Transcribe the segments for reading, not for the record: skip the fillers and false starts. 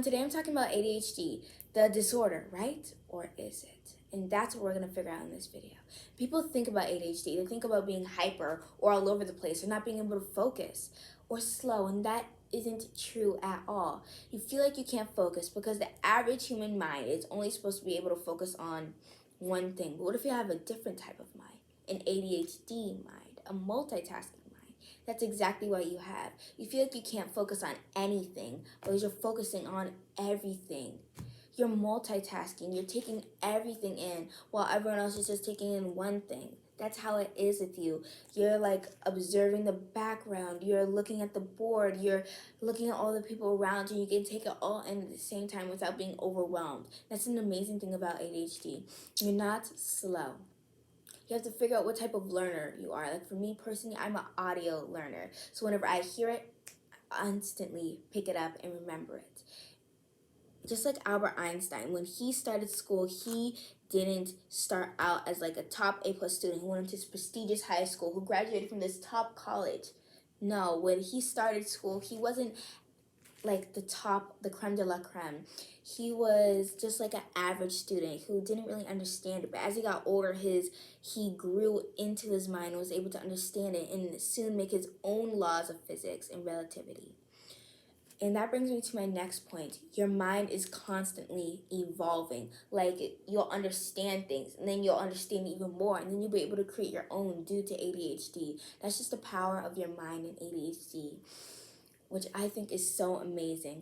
today I'm talking about ADHD, the disorder, right? Or is it? And that's what we're going to figure out in this video. People think about ADHD, they think about being hyper or all over the place or not being able to focus or slow, and that isn't true at all. You feel like you can't focus because the average human mind is only supposed to be able to focus on one thing. But what if you have a different type of mind? An ADHD mind, a multitasking mind. That's exactly what you have. You feel like you can't focus on anything because you're focusing on everything. You're multitasking. You're taking everything in while everyone else is just taking in one thing. That's how it is with you. You're like observing the background. You're looking at the board. You're looking at all the people around you. You can take it all in at the same time without being overwhelmed. That's an amazing thing about ADHD. You're not slow. You have to figure out what type of learner you are. Like for me personally, I'm an audio learner. So whenever I hear it, I instantly pick it up and remember it. Just like Albert Einstein, when he started school, he didn't start out as like a top A+ student who went into this prestigious high school, who graduated from this top college. No, when he started school, he wasn't like the top, the creme de la creme. He was just like an average student who didn't really understand it. But as he got older, he grew into his mind and was able to understand it and soon make his own laws of physics and relativity. And that brings me to my next point. Your mind is constantly evolving. Like you'll understand things and then you'll understand even more and then you'll be able to create your own due to ADHD. That's just the power of your mind and ADHD, which I think is so amazing.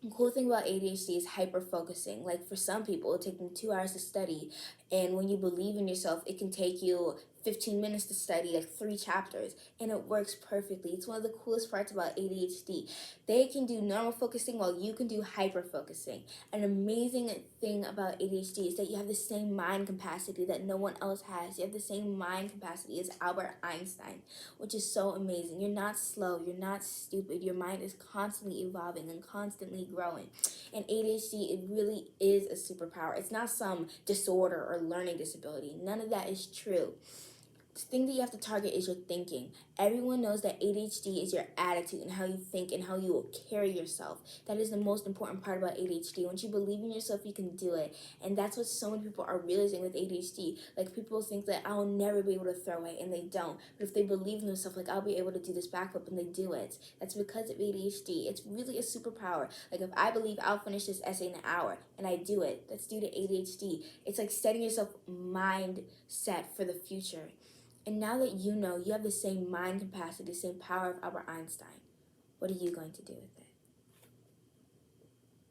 The cool thing about ADHD is hyperfocusing. Like for some people, it'll take them 2 hours to study. And when you believe in yourself, it can take you 15 minutes to study, like 3 chapters. And it works perfectly. It's one of the coolest parts about ADHD. They can do normal focusing while you can do hyperfocusing. An amazing thing about ADHD is that you have the same mind capacity that no one else has. You have the same mind capacity as Albert Einstein, which is so amazing. You're not slow. You're not stupid. Your mind is constantly evolving and constantly growing. And ADHD, it really is a superpower. It's not some disorder or learning disability. None of that is true. The thing that you have to target is your thinking. Everyone knows that ADHD is your attitude and how you think and how you will carry yourself. That is the most important part about ADHD. Once you believe in yourself, you can do it. And that's what so many people are realizing with ADHD. Like people think that I'll never be able to throw it, and they don't. But if they believe in themselves, like I'll be able to do this backflip, and they do it. That's because of ADHD. It's really a superpower. Like if I believe I'll finish this essay in an hour and I do it, that's due to ADHD. It's like setting yourself mindset for the future. And now that you know you have the same mind capacity, the same power of Albert Einstein, what are you going to do with it?